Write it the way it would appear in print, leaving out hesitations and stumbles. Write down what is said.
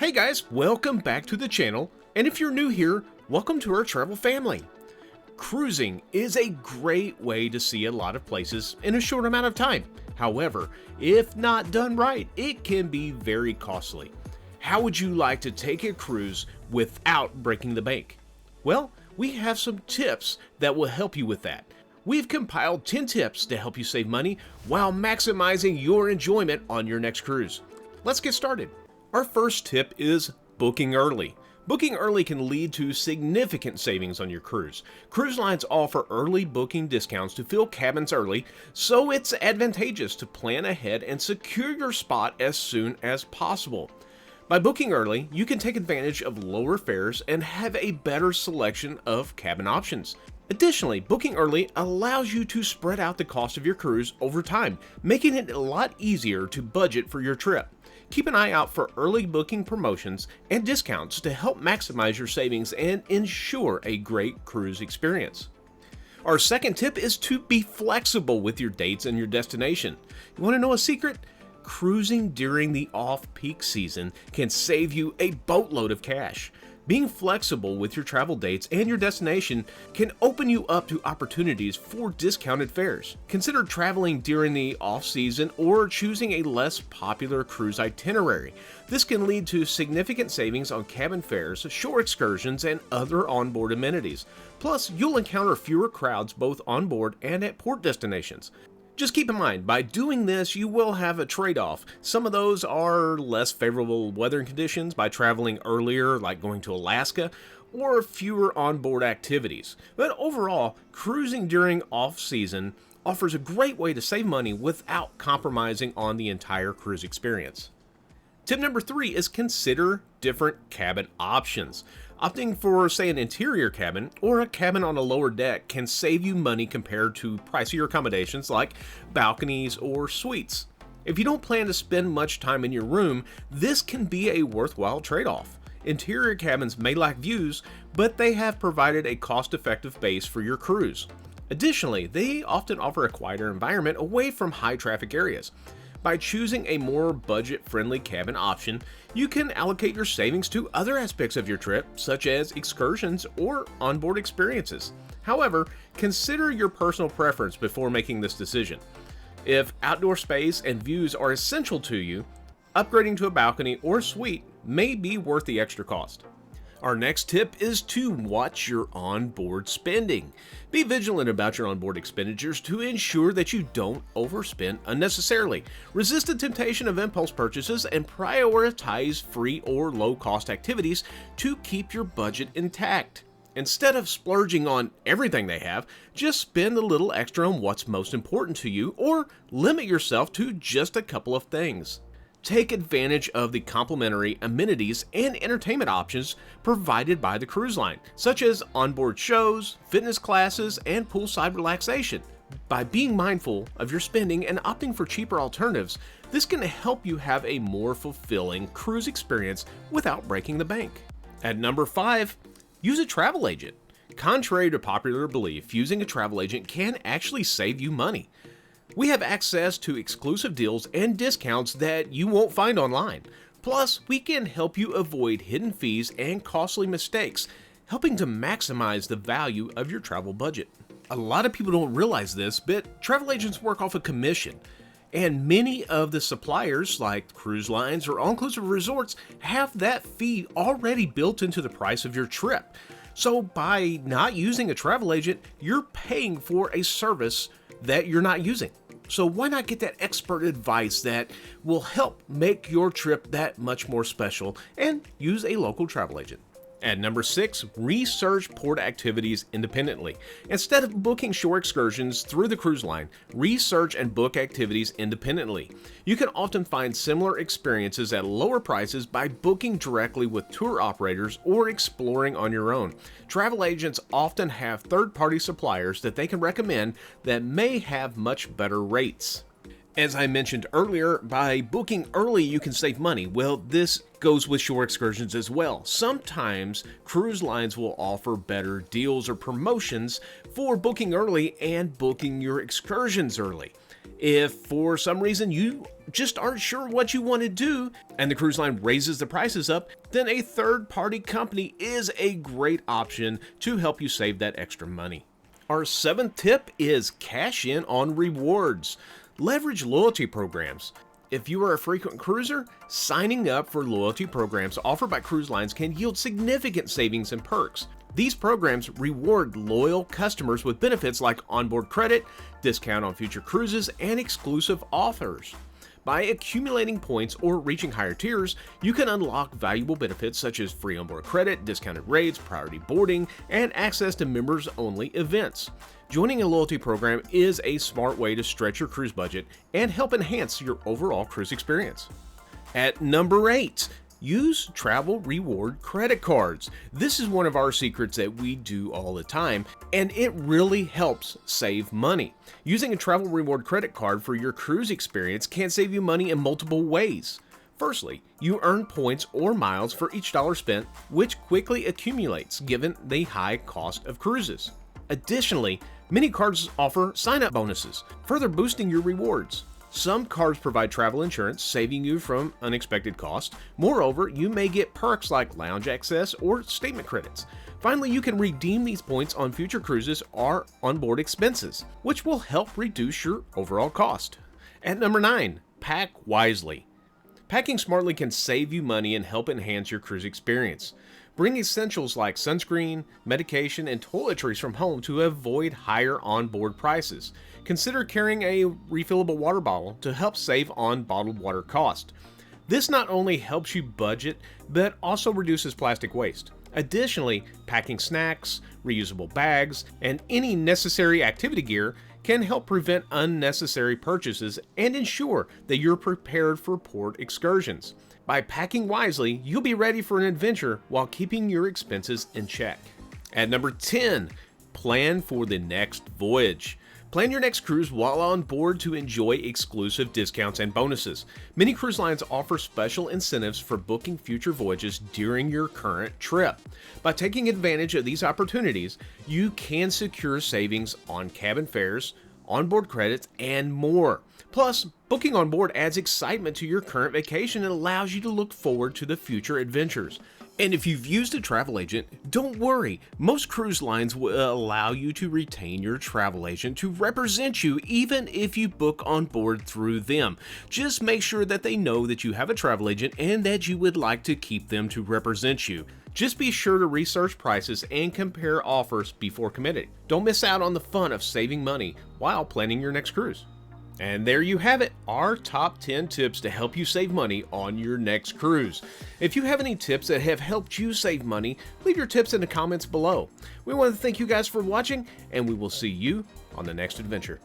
Hey guys, welcome back to the channel, and if you're new here, welcome to our travel family. Cruising is a great way to see a lot of places in a short amount of time. However, if not done right, it can be very costly. How would you like to take a cruise without breaking the bank? Well, we have some tips that will help you with that. We've compiled 10 tips to help you save money while maximizing your enjoyment on your next cruise. Let's get started. Our first tip is booking early. Booking early can lead to significant savings on your cruise. Cruise lines offer early booking discounts to fill cabins early, so it's advantageous to plan ahead and secure your spot as soon as possible. By booking early, you can take advantage of lower fares and have a better selection of cabin options. Additionally, booking early allows you to spread out the cost of your cruise over time, making it a lot easier to budget for your trip. Keep an eye out for early booking promotions and discounts to help maximize your savings and ensure a great cruise experience. Our second tip is to be flexible with your dates and your destination. You want to know a secret? Cruising during the off-peak season can save you a boatload of cash. Being flexible with your travel dates and your destination can open you up to opportunities for discounted fares. Consider traveling during the off-season or choosing a less popular cruise itinerary. This can lead to significant savings on cabin fares, shore excursions, and other onboard amenities. Plus, you'll encounter fewer crowds both on board and at port destinations. Just keep in mind, by doing this, you will have a trade-off. Some of those are less favorable weather conditions by traveling earlier, like going to Alaska, or fewer onboard activities. But overall, cruising during off-season offers a great way to save money without compromising on the entire cruise experience. Tip number 3 is consider different cabin options. Opting for, say, an interior cabin or a cabin on a lower deck can save you money compared to pricier accommodations like balconies or suites. If you don't plan to spend much time in your room, this can be a worthwhile trade-off. Interior cabins may lack views, but they have provided a cost-effective base for your cruise. Additionally, they often offer a quieter environment away from high-traffic areas. By choosing a more budget-friendly cabin option, you can allocate your savings to other aspects of your trip, such as excursions or onboard experiences. However, consider your personal preference before making this decision. If outdoor space and views are essential to you, upgrading to a balcony or suite may be worth the extra cost. Our next tip is to watch your onboard spending. Be vigilant about your onboard expenditures to ensure that you don't overspend unnecessarily. Resist the temptation of impulse purchases and prioritize free or low-cost activities to keep your budget intact. Instead of splurging on everything they have, just spend a little extra on what's most important to you or limit yourself to just a couple of things. Take advantage of the complimentary amenities and entertainment options provided by the cruise line, such as onboard shows, fitness classes, and poolside relaxation. By being mindful of your spending and opting for cheaper alternatives, this can help you have a more fulfilling cruise experience without breaking the bank. At number 5, use a travel agent. Contrary to popular belief, using a travel agent can actually save you money. We have access to exclusive deals and discounts that you won't find online. Plus, we can help you avoid hidden fees and costly mistakes, helping to maximize the value of your travel budget. A lot of people don't realize this, but travel agents work off a commission, and many of the suppliers, like cruise lines or all-inclusive resorts, have that fee already built into the price of your trip. So by not using a travel agent, you're paying for a service that you're not using. So why not get that expert advice that will help make your trip that much more special and use a local travel agent? At number 6, research port activities independently. Instead of booking shore excursions through the cruise line, research and book activities independently. You can often find similar experiences at lower prices by booking directly with tour operators or exploring on your own. Travel agents often have third-party suppliers that they can recommend that may have much better rates. As I mentioned earlier, by booking early you can save money. Well, this goes with shore excursions as well. Sometimes cruise lines will offer better deals or promotions for booking early and booking your excursions early. If for some reason you just aren't sure what you want to do and the cruise line raises the prices up, then a third-party company is a great option to help you save that extra money. Our 7th tip is cash in on rewards. Leverage loyalty programs. If you are a frequent cruiser, signing up for loyalty programs offered by cruise lines can yield significant savings and perks. These programs reward loyal customers with benefits like onboard credit, discount on future cruises, and exclusive offers. By accumulating points or reaching higher tiers, you can unlock valuable benefits such as free onboard credit, discounted rates, priority boarding, and access to members-only events. Joining a loyalty program is a smart way to stretch your cruise budget and help enhance your overall cruise experience. At number 8, use travel reward credit cards. This is one of our secrets that we do all the time, and it really helps save money. Using a travel reward credit card for your cruise experience can save you money in multiple ways. Firstly, you earn points or miles for each dollar spent, which quickly accumulates given the high cost of cruises. Additionally, many cards offer sign-up bonuses, further boosting your rewards. Some cards provide travel insurance, saving you from unexpected costs. Moreover, you may get perks like lounge access or statement credits. Finally, you can redeem these points on future cruises or onboard expenses, which will help reduce your overall cost. At number 9, pack wisely. Packing smartly can save you money and help enhance your cruise experience. Bring essentials like sunscreen, medication, and toiletries from home to avoid higher onboard prices. Consider carrying a refillable water bottle to help save on bottled water cost. This not only helps you budget, but also reduces plastic waste. Additionally, packing snacks, reusable bags, and any necessary activity gear can help prevent unnecessary purchases and ensure that you're prepared for port excursions. By packing wisely, you'll be ready for an adventure while keeping your expenses in check. At number 10, plan for the next voyage. Plan your next cruise while on board to enjoy exclusive discounts and bonuses. Many cruise lines offer special incentives for booking future voyages during your current trip. By taking advantage of these opportunities, you can secure savings on cabin fares, onboard credits, and more. Plus, booking on board adds excitement to your current vacation and allows you to look forward to the future adventures. And if you've used a travel agent, don't worry. Most cruise lines will allow you to retain your travel agent to represent you even if you book on board through them. Just make sure that they know that you have a travel agent and that you would like to keep them to represent you. Just be sure to research prices and compare offers before committing. Don't miss out on the fun of saving money while planning your next cruise. And there you have it, our top 10 tips to help you save money on your next cruise. If you have any tips that have helped you save money, leave your tips in the comments below. We want to thank you guys for watching, and we will see you on the next adventure.